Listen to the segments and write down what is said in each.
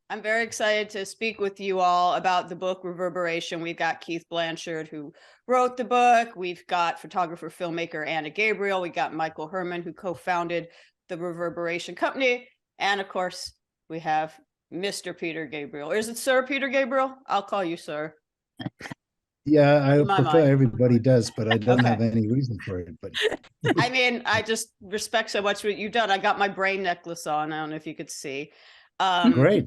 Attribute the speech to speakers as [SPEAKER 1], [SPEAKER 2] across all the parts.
[SPEAKER 1] I'm very excited to speak with you all about the book Reverberation. We've got Keith Blanchard, who wrote the book. We've got photographer, filmmaker Anna Gabriel. We got Michael Hermann, who co-founded the Reverberation Company. And of course, we have Mr. Peter Gabriel. Or is it Sir Peter Gabriel? I'll call you Sir.
[SPEAKER 2] Yeah, I
[SPEAKER 1] In my
[SPEAKER 2] prefer
[SPEAKER 1] mind.
[SPEAKER 2] everybody does, but I don't
[SPEAKER 1] Okay.
[SPEAKER 2] have any reason for it. But
[SPEAKER 1] I mean, I just respect so much what you've done. I got my brain necklace on. I don't know if you could see.
[SPEAKER 2] Great.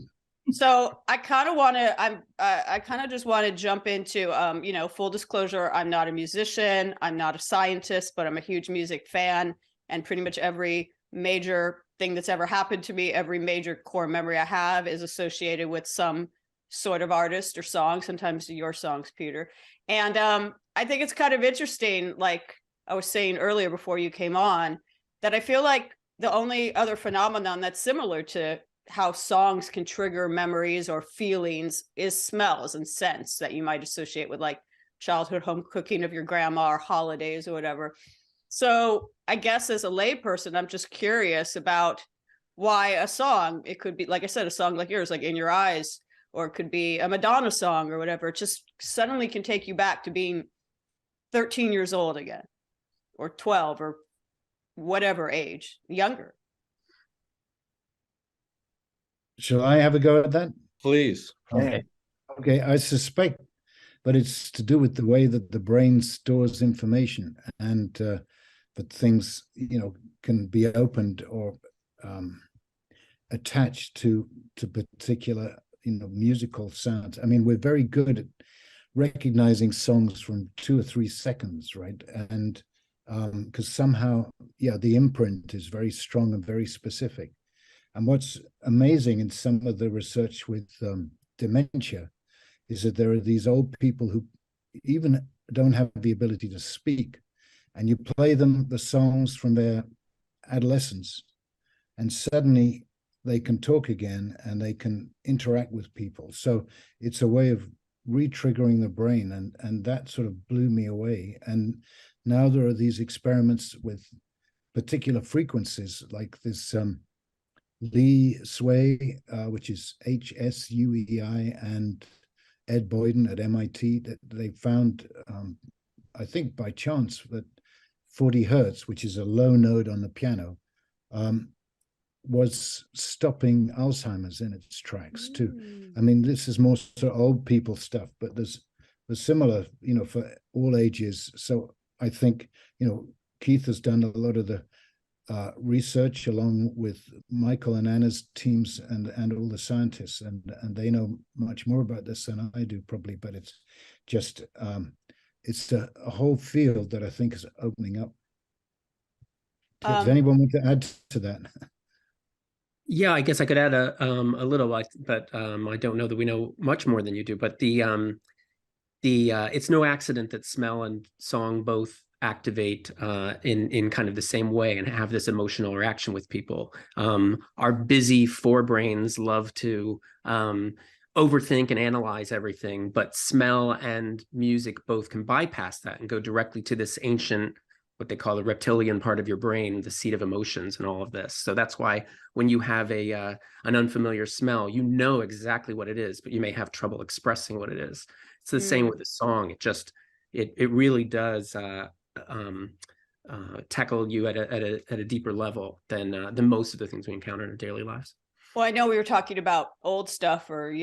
[SPEAKER 1] So I kind of want to, I kind of just want to jump into, full disclosure, I'm not a musician, I'm not a scientist, but I'm a huge music fan, and pretty much every major thing that's ever happened to me, every major core memory I have is associated with some sort of artist or song, sometimes your songs, Peter. And I think it's kind of interesting, like I was saying earlier before you came on, that I feel like the only other phenomenon that's similar to how songs can trigger memories or feelings is smells and scents that you might associate with like childhood home cooking of your grandma or holidays or whatever. So I guess as a layperson, I'm just curious about why a song, it could be, like I said, a song like yours, like In Your Eyes, or it could be a Madonna song or whatever. It just suddenly can take you back to being 13 years old again, or 12, or whatever age, younger.
[SPEAKER 2] Shall I have a go at that?
[SPEAKER 3] Please.
[SPEAKER 2] Okay, I suspect, but it's to do with the way that the brain stores information, and that things, can be opened or attached to particular, musical sounds. I mean, we're very good at recognizing songs from 2 or 3 seconds, right? And because somehow, the imprint is very strong and very specific. And what's amazing in some of the research with dementia is that there are these old people who even don't have the ability to speak, and you play them the songs from their adolescence, and suddenly they can talk again and they can interact with people. So it's a way of re-triggering the brain, and that sort of blew me away. And now there are these experiments with particular frequencies, like this Lee Sway, which is HSUEI, and Ed Boyden at MIT, that they found, I think by chance, that 40 hertz, which is a low node on the piano, was stopping Alzheimer's in its tracks too. I mean, this is more sort of old people stuff, but there's similar, for all ages. So I think, Keith has done a lot of the research along with Michael and Anna's teams and all the scientists, and they know much more about this than I do probably, but it's just it's a whole field that I think is opening up. Does anyone want to add to that?
[SPEAKER 4] Yeah, I guess I could add a little, but I don't know that we know much more than you do. But it's no accident that smell and song both activate in kind of the same way and have this emotional reaction with people. Our busy forebrains love to overthink and analyze everything, but smell and music both can bypass that and go directly to this ancient, what they call the reptilian part of your brain, the seat of emotions and all of this. So that's why when you have an unfamiliar smell, you know exactly what it is, but you may have trouble expressing what it is. It's the same with a song. It really does tackle you at a deeper level than most of the things we encounter in our daily lives.
[SPEAKER 1] Well, I know we were talking about old stuff, or,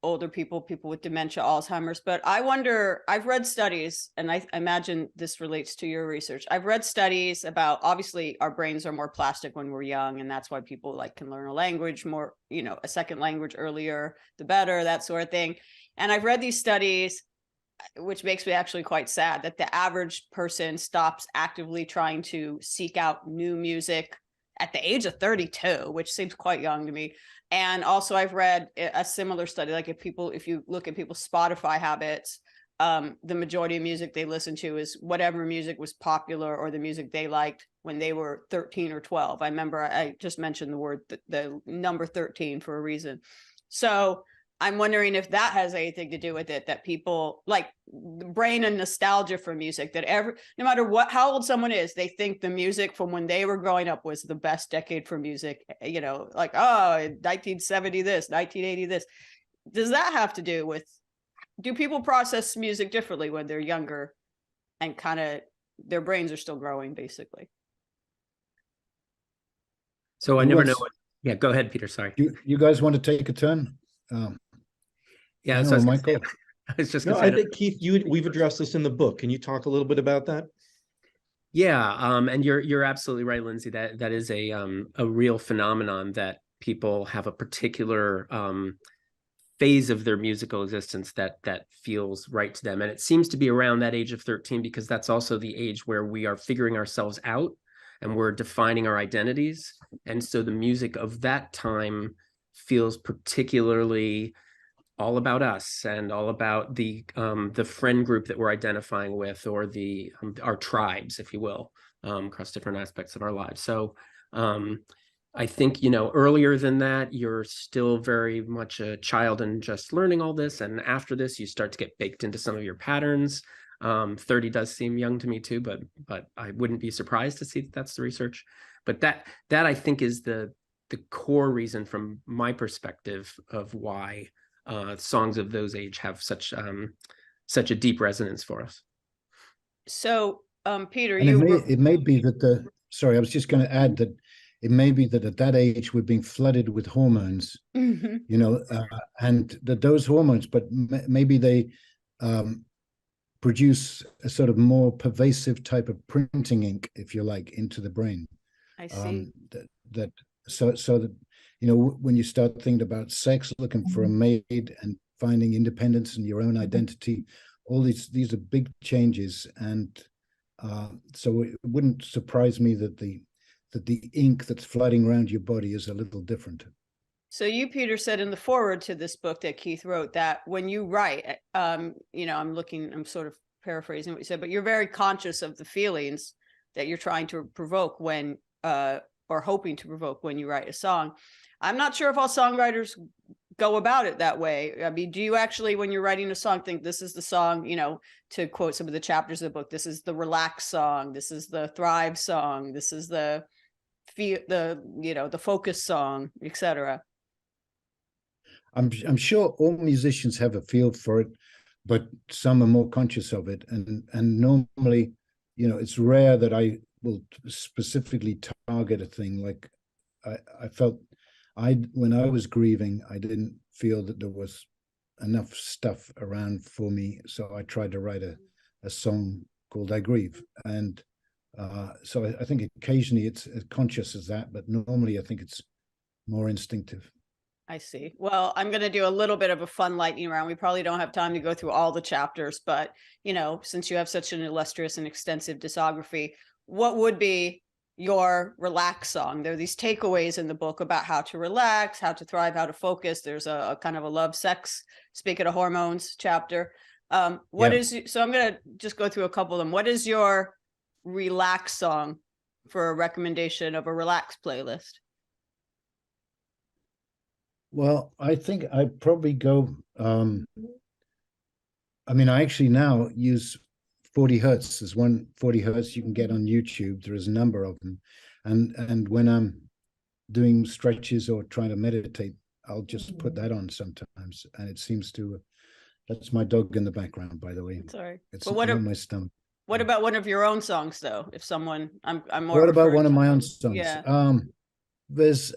[SPEAKER 1] older people with dementia, Alzheimer's, but I wonder, I've read studies, and I imagine this relates to your research. I've read studies about, obviously our brains are more plastic when we're young, and that's why people can learn a language more, a second language earlier, the better, that sort of thing. And I've read these studies, which makes me actually quite sad, that the average person stops actively trying to seek out new music at the age of 32, which seems quite young to me. And also I've read a similar study, like if you look at people's Spotify habits, the majority of music they listen to is whatever music was popular or the music they liked when they were 13 or 12. I remember I just mentioned the number 13 for a reason. So I'm wondering if that has anything to do with it, that people like the brain and nostalgia for music, that no matter how old someone is, they think the music from when they were growing up was the best decade for music, you know, like, oh, 1970 this, 1980 this. Does that have to do with, do people process music differently when they're younger and kind of their brains are still growing, basically?
[SPEAKER 4] So I never know what, yeah, go ahead, Peter, sorry.
[SPEAKER 2] You guys want to take a turn?
[SPEAKER 4] Yeah,
[SPEAKER 2] so Michael.
[SPEAKER 4] I was just
[SPEAKER 3] No,
[SPEAKER 4] gonna say,
[SPEAKER 3] I think Keith, we've addressed this in the book. Can you talk a little bit about that?
[SPEAKER 4] yeah, and you're absolutely right, Lyndsey. That is a real phenomenon, that people have a particular phase of their musical existence that feels right to them, and it seems to be around that age of 13, because that's also the age where we are figuring ourselves out and we're defining our identities, and so the music of that time feels particularly all about us and all about the friend group that we're identifying with, or the our tribes, if you will, across different aspects of our lives. So I think, you know, earlier than that, you're still very much a child and just learning all this, and after this, you start to get baked into some of your patterns. 30 does seem young to me too, but I wouldn't be surprised to see that that's the research. But that I think is the core reason, from my perspective, of why songs of those age have such a deep resonance for us.
[SPEAKER 1] So, Peter,
[SPEAKER 2] and it may be that sorry, I was just going to add that it may be that at that age we're being flooded with hormones, you know, and that those hormones, but maybe they produce a sort of more pervasive type of printing ink, if you like, into the brain.
[SPEAKER 1] I see.
[SPEAKER 2] So that, you know, when you start thinking about sex, looking for a mate and finding independence in your own identity, all these are big changes. And so it wouldn't surprise me that the ink that's flooding around your body is a little different.
[SPEAKER 1] So you, Peter, said in the foreword to this book that Keith wrote that when you write, you know, I'm sort of paraphrasing what you said, but you're very conscious of the feelings that you're trying to provoke when, or hoping to provoke when you write a song. I'm not sure if all songwriters go about it that way. I mean, do you actually, when you're writing a song, think this is the song, you know, to quote some of the chapters of the book, this is the relax song, this is the thrive song, this is the you know, the focus song, etc.?
[SPEAKER 2] I'm sure all musicians have a feel for it, but some are more conscious of it. And normally, you know, it's rare that I will specifically target a thing. Like I felt when I was grieving, I didn't feel that there was enough stuff around for me. So I tried to write a song called I Grieve. And so I think occasionally it's as conscious as that, but normally I think it's more instinctive.
[SPEAKER 1] I see. Well, I'm going to do a little bit of a fun lightning round. We probably don't have time to go through all the chapters, but, you know, since you have such an illustrious and extensive discography, what would be your relax song? There are these takeaways in the book about how to relax, how to thrive, how to focus. There's a kind of a love, sex, speaking of hormones chapter. So I'm going to just go through a couple of them. What is your relax song for a recommendation of a relax playlist?
[SPEAKER 2] Well, I think I'd probably go, I mean, I actually now use 40 hertz. There's one 40 hertz you can get on YouTube. There is a number of them. And when I'm doing stretches or trying to meditate, I'll just put that on sometimes. And it seems to, that's my dog in the background, by the way.
[SPEAKER 1] Sorry.
[SPEAKER 2] It's
[SPEAKER 1] on
[SPEAKER 2] my stomach.
[SPEAKER 1] What about one of your own songs, though? If someone, I'm more.
[SPEAKER 2] What about one of my own songs?
[SPEAKER 1] Yeah.
[SPEAKER 2] There's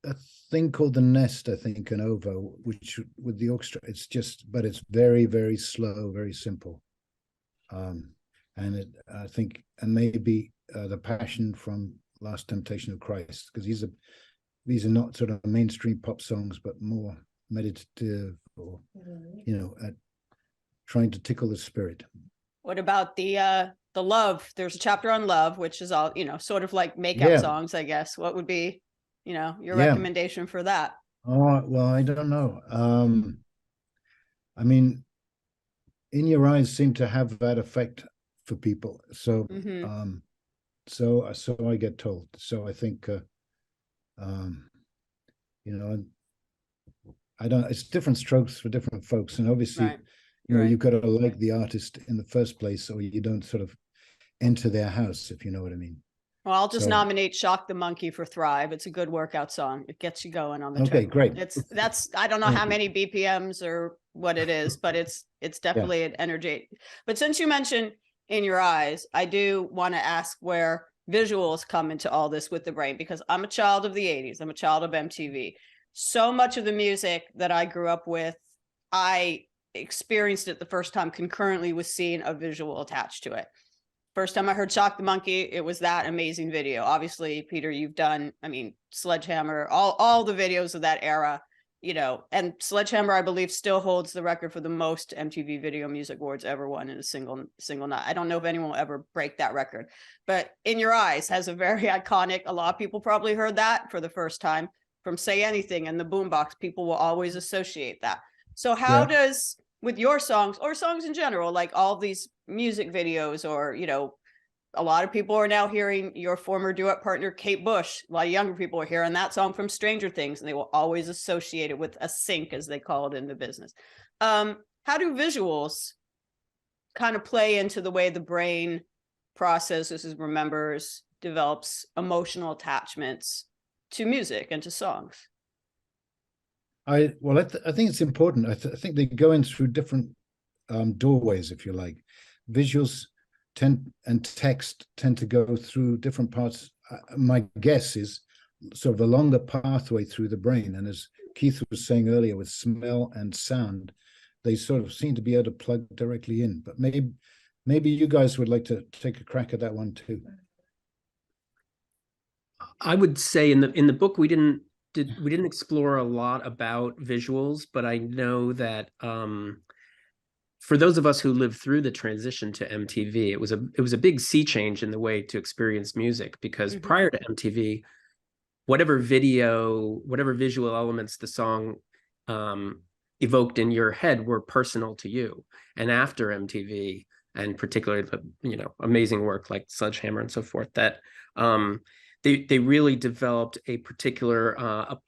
[SPEAKER 2] a thing called The Nest, I think, in Ovo, which with the orchestra, it's just, but it's very, very slow, very simple. And I think, and maybe The Passion from Last Temptation of Christ, because these are not sort of mainstream pop songs, but more meditative, or, you know, at trying to tickle the spirit.
[SPEAKER 1] What about the love? There's a chapter on love, which is all, you know, sort of like makeout songs, I guess. What would be, you know, your recommendation for that?
[SPEAKER 2] Oh, well, I don't know. I mean, In Your Eyes seem to have that effect for people. So, so I get told. So I think, you know, I don't. It's different strokes for different folks, and obviously,
[SPEAKER 1] Right.
[SPEAKER 2] you know,
[SPEAKER 1] Right.
[SPEAKER 2] you've got to like the artist in the first place, or you don't sort of enter their house, if you know what I mean.
[SPEAKER 1] Well, I'll just
[SPEAKER 2] So-
[SPEAKER 1] nominate Shock the Monkey for Thrive. It's a good workout song. It gets you going on the
[SPEAKER 2] Okay,
[SPEAKER 1] treadmill.
[SPEAKER 2] great.
[SPEAKER 1] That's I don't know
[SPEAKER 2] Thank
[SPEAKER 1] how
[SPEAKER 2] you.
[SPEAKER 1] many BPMs or what it is, but it's definitely an energy. But since you mentioned In Your Eyes, I do want to ask where visuals come into all this with the brain, because I'm a child of the 80s. I'm a child of MTV. So much of the music that I grew up with, I experienced it the first time concurrently with seeing a visual attached to it. First time I heard Shock the Monkey, it was that amazing video. Obviously, Peter, you've done, I mean, Sledgehammer, all the videos of that era, you know, and Sledgehammer, I believe, still holds the record for the most MTV Video Music Awards ever won in a single night. I don't know if anyone will ever break that record, but In Your Eyes has a very iconic, a lot of people probably heard that for the first time from Say Anything and the Boombox. People will always associate that. So how does, with your songs or songs in general, like all these music videos, or, you know, a lot of people are now hearing your former duet partner, Kate Bush. A lot of younger people are hearing that song from Stranger Things, and they will always associate it with a sync, as they call it in the business. How do visuals kind of play into the way the brain processes, remembers, develops emotional attachments to music and to songs?
[SPEAKER 2] I think it's important. I think they go in through different doorways, if you like. Visuals and text tend to go through different parts. My guess is sort of a longer pathway through the brain. And as Keith was saying earlier, with smell and sound, they sort of seem to be able to plug directly in. But maybe you guys would like to take a crack at that one too.
[SPEAKER 4] I would say in the book we didn't explore a lot about visuals, but I know that for those of us who lived through the transition to MTV, it was a big sea change in the way to experience music, because prior to MTV, whatever visual elements the song evoked in your head were personal to you. And after MTV, and particularly the, you know, amazing work like Sledgehammer and so forth, that they really developed a particular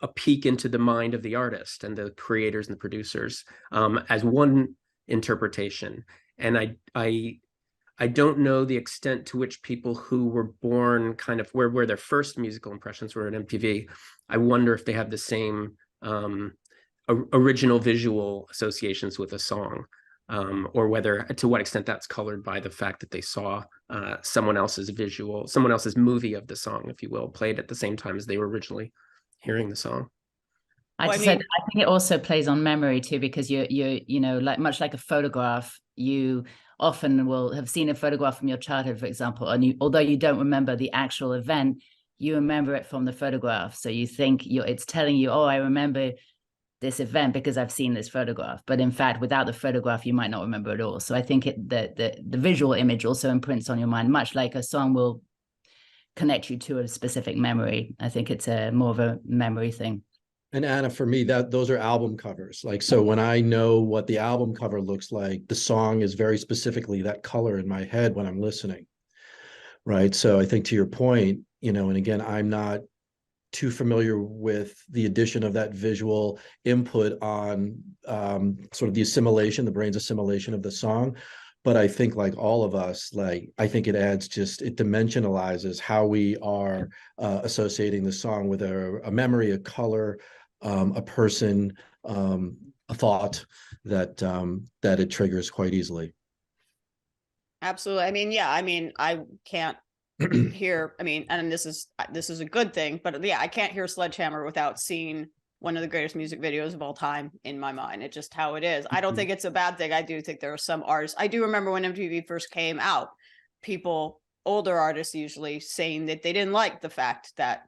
[SPEAKER 4] a peek into the mind of the artist and the creators and the producers as one interpretation. And I don't know the extent to which people who were born kind of where their first musical impressions were at MTV, I wonder if they have the same original visual associations with a song, or whether, to what extent that's colored by the fact that they saw someone else's movie of the song, if you will, played at the same time as they were originally hearing the song.
[SPEAKER 5] I think it also plays on memory too, because you know, like much like a photograph, you often will have seen a photograph from your childhood, for example, and although you don't remember the actual event, you remember it from the photograph. So you think it's telling you, oh, I remember this event because I've seen this photograph. But in fact, without the photograph, you might not remember it all. So I think the visual image also imprints on your mind, much like a song will connect you to a specific memory. I think it's more of a memory thing.
[SPEAKER 3] And Anna, for me, those are album covers. Like, so when I know what the album cover looks like, the song is very specifically that color in my head when I'm listening. Right. So I think to your point, you know, and again, I'm not too familiar with the addition of that visual input on sort of the brain's assimilation of the song. But I think, like all of us, I think it dimensionalizes how we are associating the song with a memory, a color, a person, a thought that it triggers quite easily.
[SPEAKER 1] Absolutely. I mean, yeah, I mean, I can't hear, I mean, and this is a good thing, but yeah, I can't hear Sledgehammer without seeing one of the greatest music videos of all time in my mind. It's just how it is. I don't think it's a bad thing. I do think there are some artists. I do remember when MTV first came out, older artists usually saying that they didn't like the fact that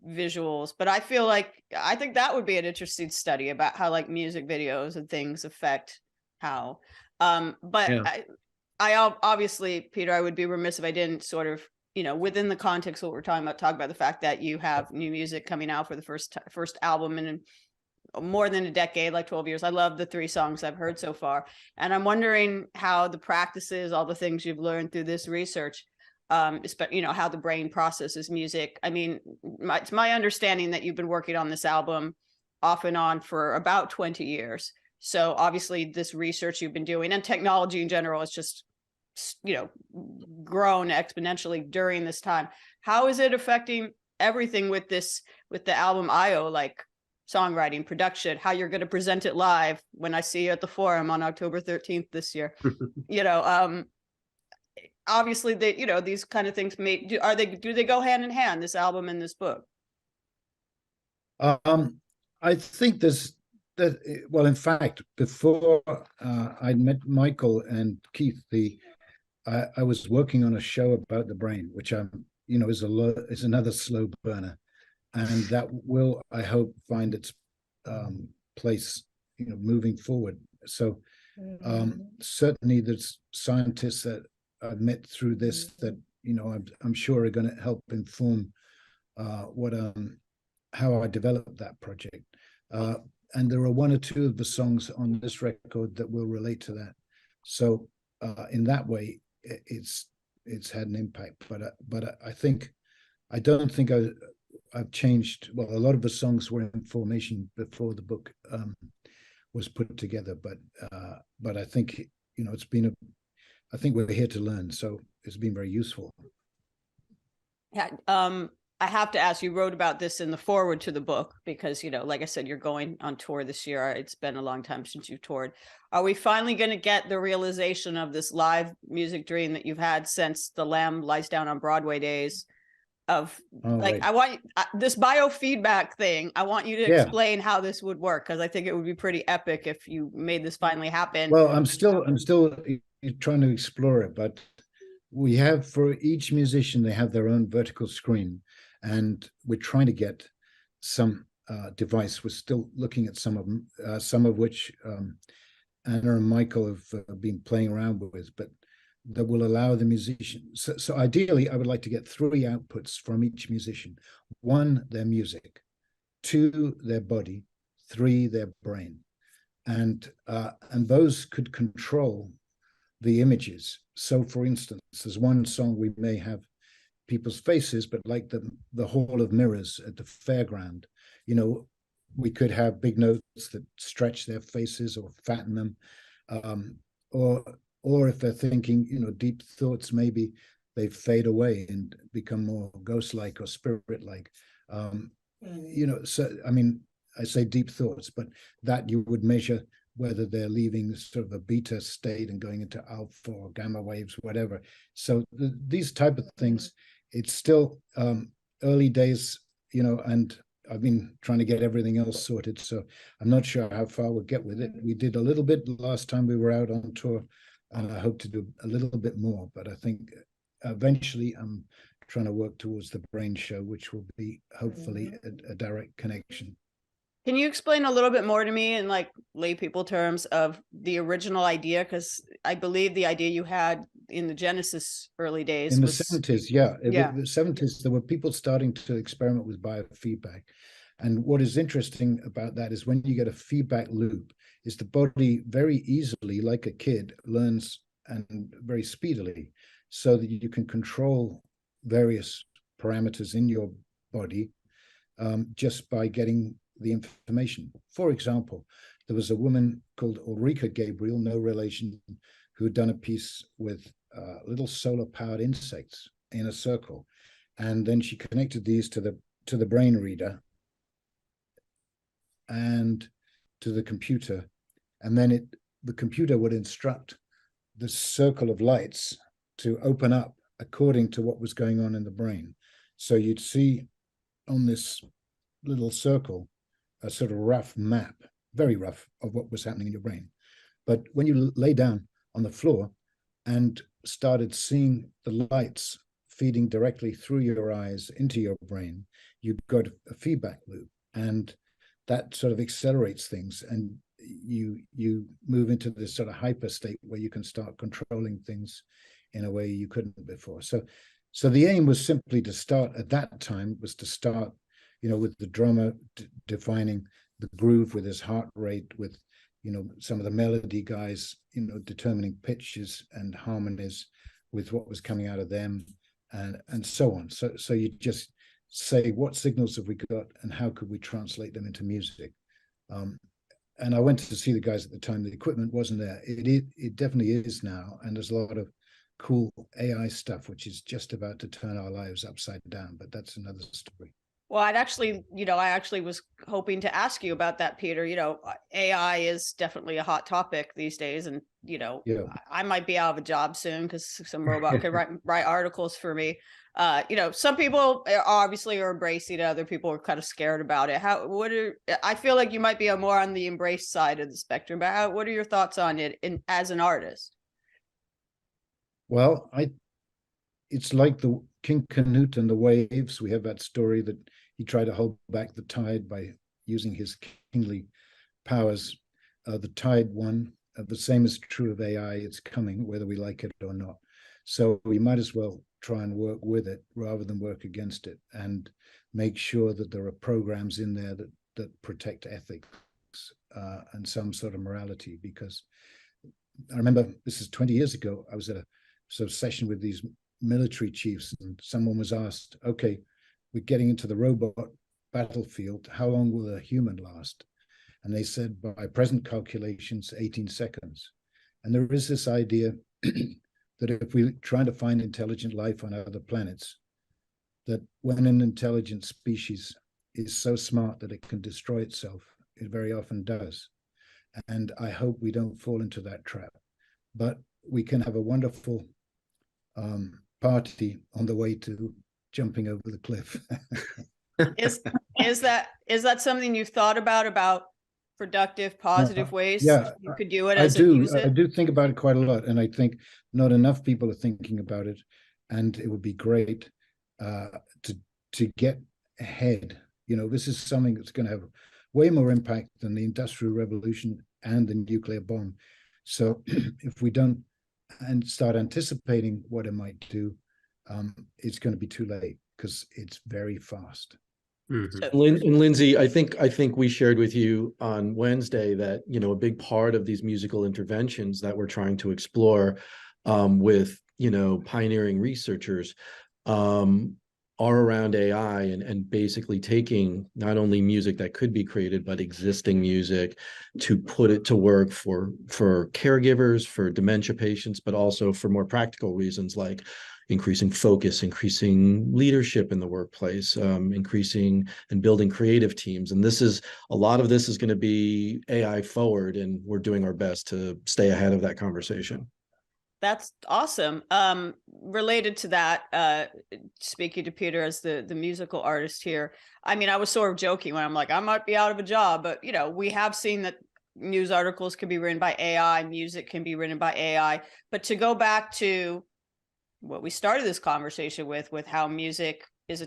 [SPEAKER 1] visuals, but I think that would be an interesting study about how like music videos and things affect how, but yeah. I obviously, Peter, I would be remiss if I didn't sort of, you know, within the context of what we're talking about, talk about the fact that you have new music coming out for the first album in more than a decade, like 12 years. I love the 3 songs I've heard so far. And I'm wondering how the practices, all the things you've learned through this research, you know, how the brain processes music. I mean, it's my understanding that you've been working on this album off and on for about 20 years. So obviously this research you've been doing and technology in general is just, you know, grown exponentially during this time. How is it affecting everything with this, with the album IO, like songwriting, production, how you're going to present it live when I see you at the Forum on October 13th this year? You know, obviously they, you know, these kind of things do they go hand in hand, this album and this book?
[SPEAKER 2] I think well, in fact, before I met Michael and Keith, I was working on a show about the brain, which is another slow burner, and that will, I hope, find its place, you know, moving forward. So certainly there's scientists that I've met through this that, you know, I'm sure are going to help inform how I developed that project. And there are one or two of the songs on this record that will relate to that. So in that way, it's had an impact. But I don't think I've changed. Well, a lot of the songs were in formation before the book was put together. But I think, you know, I think we're here to learn. So it's been very useful.
[SPEAKER 1] Yeah. I have to ask, you wrote about this in the foreword to the book because, you know, like I said, you're going on tour this year. It's been a long time since you've toured. Are we finally going to get the realization of this live music dream that you've had since The Lamb Lies Down on Broadway days of
[SPEAKER 2] right.
[SPEAKER 1] I want this biofeedback thing. I want you to explain how this would work, because I think it would be pretty epic if you made this finally happen.
[SPEAKER 2] Well, I'm still trying to explore it, but we have, for each musician, they have their own vertical screen. And we're trying to get some device. We're still looking at some of them, some of which Anna and Michael have been playing around with, but that will allow the musician. So ideally, I would like to get 3 outputs from each musician. 1, their music. 2, their body. 3, their brain. And those could control the images. So for instance, there's one song we may have people's faces, but like the Hall of Mirrors at the fairground, you know, we could have big notes that stretch their faces or fatten them, or if they're thinking, you know, deep thoughts, maybe they fade away and become more ghost-like or spirit-like. You know, so I mean, I say deep thoughts, but that you would measure whether they're leaving sort of a beta state and going into alpha or gamma waves, whatever. So these type of things. It's still early days, you know, and I've been trying to get everything else sorted. So I'm not sure how far we'll get with it. We did a little bit last time we were out on tour, and I hope to do a little bit more. But I think eventually I'm trying to work towards the brain show, which will be hopefully a direct connection.
[SPEAKER 1] Can you explain a little bit more to me in like lay people terms of the original idea? Because I believe the idea you had in the Genesis early days
[SPEAKER 2] in the 70s, in the 70s, there were people starting to experiment with biofeedback. And what is interesting about that is when you get a feedback loop, is the body very easily, like a kid, learns, and very speedily, so that you can control various parameters in your body just by getting the information. For example, there was a woman called Ulrika Gabriel, no relation, who had done a piece with little solar-powered insects in a circle, and then she connected these to the brain reader and to the computer, and then the computer would instruct the circle of lights to open up according to what was going on in the brain. So you'd see on this little circle a sort of rough map, very rough, of what was happening in your brain. But when you lay down on the floor and started seeing the lights feeding directly through your eyes into your brain, you got a feedback loop, and that sort of accelerates things, and you move into this sort of hyper state where you can start controlling things in a way you couldn't before. So the aim was simply to start at that time, was to start, you know, with the drummer defining the groove with his heart rate, with, you know, some of the melody guys, you know, determining pitches and harmonies with what was coming out of them, and so on. So you just say, what signals have we got and how could we translate them into music? And I went to see the guys at the time. The equipment wasn't there. It definitely is now, and there's a lot of cool AI stuff which is just about to turn our lives upside down. But that's another story.
[SPEAKER 1] Well, I actually was hoping to ask you about that, Peter. AI is definitely a hot topic these days, and
[SPEAKER 2] Yeah.
[SPEAKER 1] I might be out of a job soon because some robot could write articles for me. Some people obviously are embracing it, other people are kind of scared about it. I feel like you might be more on the embrace side of the spectrum, but what are your thoughts on it as an artist?
[SPEAKER 2] Well, it's like the King Canute and the waves. We have that story that he tried to hold back the tide by using his kingly powers. The tide won. The same is true of AI. It's coming, whether we like it or not. So we might as well try and work with it rather than work against it, and make sure that there are programs in there that protect ethics and some sort of morality. Because I remember, this is 20 years ago, I was at a sort of session with these military chiefs, and someone was asked, okay, we're getting into the robot battlefield, how long will a human last? And they said, by present calculations, 18 seconds. And there is this idea that if we try to find intelligent life on other planets, that when an intelligent species is so smart that it can destroy itself, it very often does. And I hope we don't fall into that trap. But we can have a wonderful party on the way to jumping over the cliff.
[SPEAKER 1] Is that something you've thought about productive, positive ways you could do it as use it?
[SPEAKER 2] I do think about it quite a lot, and I think not enough people are thinking about it, and it would be great to get ahead. This is something that's going to have way more impact than the Industrial Revolution and the nuclear bomb. So if we don't and start anticipating what it might do, it's going to be too late, because it's very fast.
[SPEAKER 3] Mm-hmm. And Lyndsey, I think we shared with you on Wednesday that a big part of these musical interventions that we're trying to explore with pioneering researchers are around AI and basically taking not only music that could be created, but existing music to put it to work for caregivers, for dementia patients, but also for more practical reasons like increasing focus, increasing leadership in the workplace, increasing and building creative teams. And a lot of this is going to be AI forward, and we're doing our best to stay ahead of that conversation.
[SPEAKER 1] That's awesome. Related to that, speaking to Peter as the musical artist here, I mean, I was sort of joking when I'm like, I might be out of a job, but we have seen that news articles can be written by AI, music can be written by AI. But to go back to what we started this conversation with how music is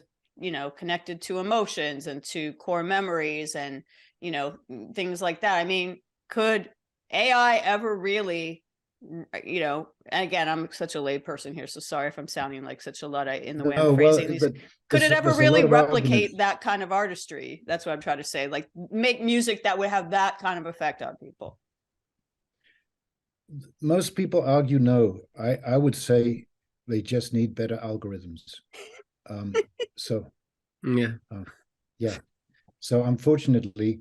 [SPEAKER 1] connected to emotions and to core memories and things like that. I mean, could AI ever really, again, I'm such a lay person here, so sorry if I'm sounding like such a Luddite in the way I'm phrasing these. Could it ever really replicate that kind of artistry? That's what I'm trying to say. Like, make music that would have that kind of effect on people.
[SPEAKER 2] Most people argue no. I would say they just need better algorithms. Yeah. So unfortunately,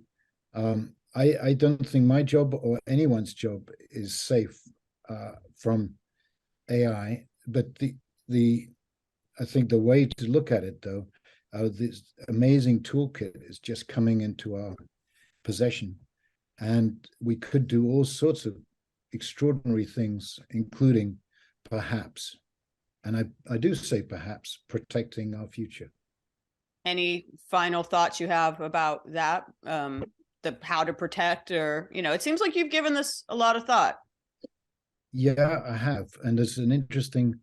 [SPEAKER 2] I don't think my job or anyone's job is safe from AI. But I think the way to look at it, though, this amazing toolkit is just coming into our possession, and we could do all sorts of extraordinary things, including perhaps, and I do say perhaps, protecting our future.
[SPEAKER 1] Any final thoughts you have about that? How to protect, or it seems like you've given this a lot of thought.
[SPEAKER 2] Yeah, I have, and there's an interesting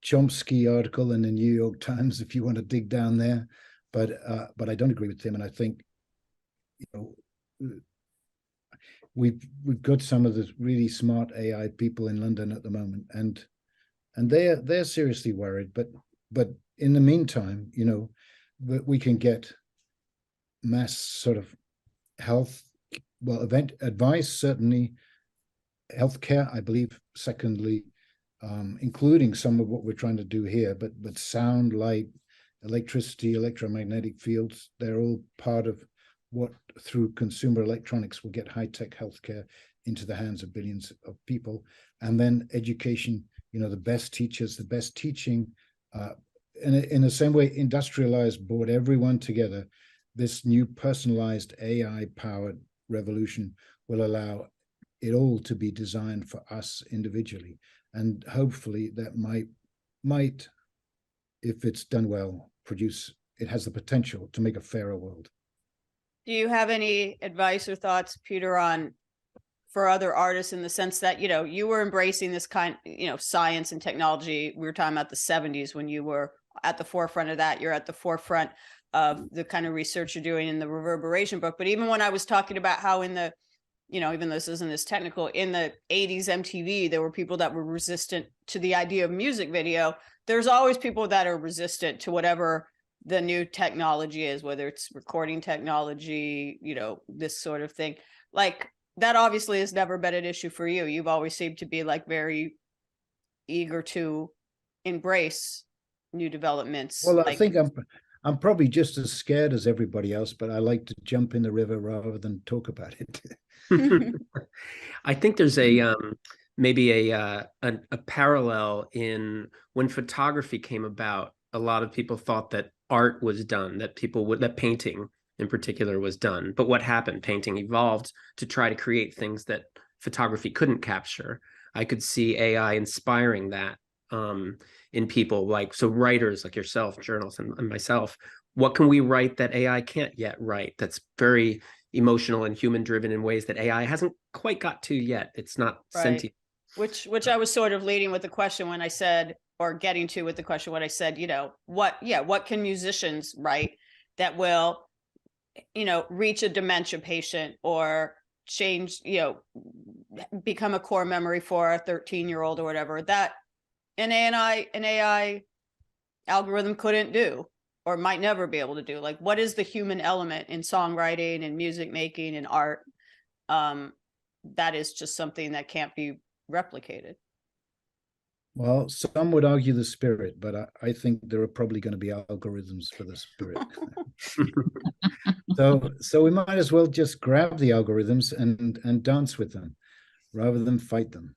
[SPEAKER 2] Chomsky article in the New York Times if you want to dig down there, but I don't agree with him, and I think we've got some of the really smart AI people in London at the moment, and they're seriously worried. But in the meantime, we can get mass sort of health, event advice, certainly healthcare, I believe. Secondly, including some of what we're trying to do here, but sound, light, electricity, electromagnetic fields, they're all part of what through consumer electronics will get high-tech healthcare into the hands of billions of people. And then education, the best teachers, the best teaching, in the same way industrialized brought everyone together. This new personalized AI-powered revolution will allow it all to be designed for us individually. And hopefully that might, if it's done well, it has the potential to make a fairer world.
[SPEAKER 1] Do you have any advice or thoughts, Peter, for other artists, in the sense that, you were embracing this kind, science and technology? We were talking about the 70s when you were at the forefront of that. You're at the forefront of the kind of research you're doing in the Reverberation book. But even when I was talking about how in the, even though this isn't as technical, in the 80s MTV, there were people that were resistant to the idea of music video. There's always people that are resistant to whatever the new technology is, whether it's recording technology, this sort of thing. Like, that obviously has never been an issue for you. You've always seemed to be like very eager to embrace new developments.
[SPEAKER 2] Well, I think I'm probably just as scared as everybody else, but I like to jump in the river rather than talk about it.
[SPEAKER 4] I think there's maybe a parallel in when photography came about. A lot of people thought that art was done, that painting in particular was done. But what happened? Painting evolved to try to create things that photography couldn't capture. I could see AI inspiring that in people, so writers like yourself, journalists, and myself. What can we write that AI can't yet write, that's very emotional and human driven in ways that AI hasn't quite got to yet? It's not sentient.
[SPEAKER 1] Which I was sort of leading with the question when I said, or getting to with the question when I said, what can musicians write that will, reach a dementia patient or change, become a core memory for a 13-year-old or whatever, that an AI algorithm couldn't do or might never be able to do. Like, what is the human element in songwriting and music making and art that is just something that can't be replicated?
[SPEAKER 2] Well, some would argue the spirit, but I think there are probably going to be algorithms for the spirit. So we might as well just grab the algorithms and dance with them rather than fight them.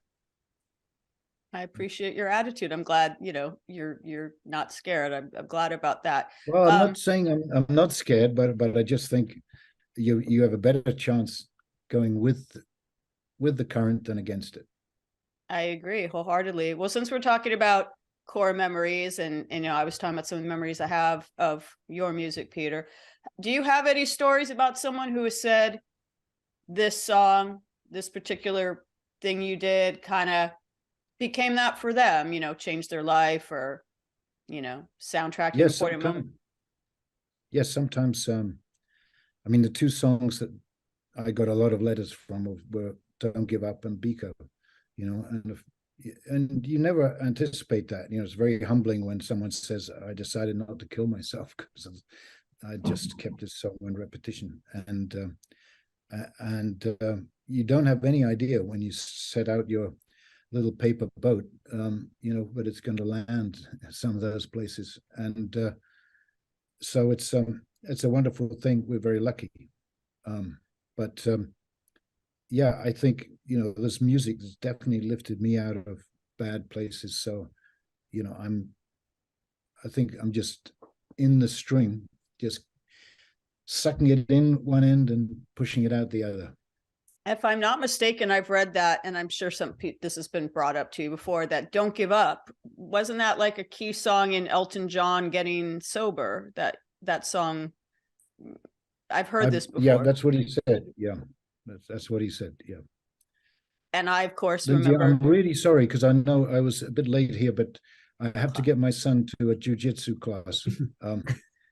[SPEAKER 1] I appreciate your attitude. I'm glad, you're not scared. I'm glad about that.
[SPEAKER 2] Well, I'm not saying I'm not scared, but I just think you have a better chance going with the current than against it.
[SPEAKER 1] I agree wholeheartedly. Well, since we're talking about core memories and I was talking about some of the memories I have of your music, Peter, do you have any stories about someone who has said this song, this particular thing you did kind of became that for them, changed their life or, soundtrack?
[SPEAKER 2] Yes, sometimes. Yes, sometimes. The two songs that I got a lot of letters from were Don't Give Up and Biko. And you never anticipate that. It's very humbling when someone says, I decided not to kill myself because I just kept this song on repetition. And you don't have any idea when you set out your little paper boat, but it's going to land some of those places. And so it's a wonderful thing. We're very lucky. Yeah, I think, this music has definitely lifted me out of bad places. So, I think I'm just in the string, just sucking it in one end and pushing it out the other.
[SPEAKER 1] If I'm not mistaken, I've read that, and I'm sure this has been brought up to you before, that Don't Give Up, wasn't that like a key song in Elton John getting sober? That song, I've heard this before.
[SPEAKER 2] Yeah, that's what he said. Yeah. That's what he said. Yeah.
[SPEAKER 1] And I, of course,
[SPEAKER 2] Lyndsey,
[SPEAKER 1] remember.
[SPEAKER 2] I'm really sorry because I know I was a bit late here, but I have to get my son to a jiu-jitsu class.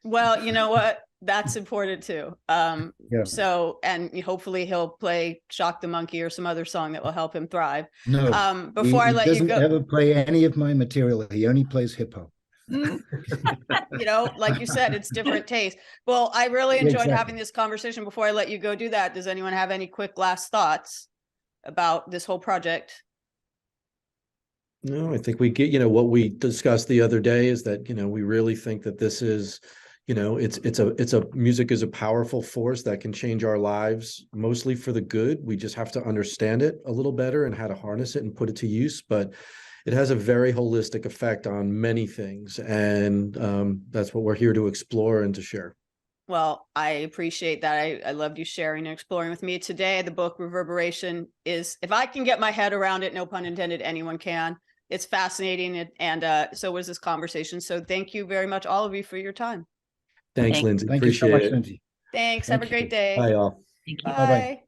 [SPEAKER 1] Well, you know what? That's important too.
[SPEAKER 2] Yeah.
[SPEAKER 1] So, and hopefully he'll play Shock the Monkey or some other song that will help him thrive.
[SPEAKER 2] No.
[SPEAKER 1] Before I let you go,
[SPEAKER 2] he doesn't ever play any of my material. He only plays hip hop.
[SPEAKER 1] Like you said, it's different taste. Well, I really enjoyed
[SPEAKER 2] Exactly.
[SPEAKER 1] having this conversation. Before I let you go do that, does anyone have any quick last thoughts about this whole project?
[SPEAKER 3] No, I think we get, what we discussed the other day is that, we really think that this is, You know, music is a powerful force that can change our lives, mostly for the good. We just have to understand it a little better and how to harness it and put it to use. But it has a very holistic effect on many things. And that's what we're here to explore and to share.
[SPEAKER 1] Well, I appreciate that. I loved you sharing and exploring with me today. The book Reverberation is, if I can get my head around it, no pun intended, anyone can. It's fascinating. And so was this conversation. So thank you very much, all of you, for your time.
[SPEAKER 3] Thanks, Lyndsey.
[SPEAKER 2] Thank you so
[SPEAKER 3] Appreciate
[SPEAKER 2] much,
[SPEAKER 3] it.
[SPEAKER 2] Lyndsey.
[SPEAKER 1] Thanks.
[SPEAKER 2] Thank
[SPEAKER 1] Have a great
[SPEAKER 2] you.
[SPEAKER 1] day.
[SPEAKER 3] Bye, y'all.
[SPEAKER 5] Thank you.
[SPEAKER 1] Bye.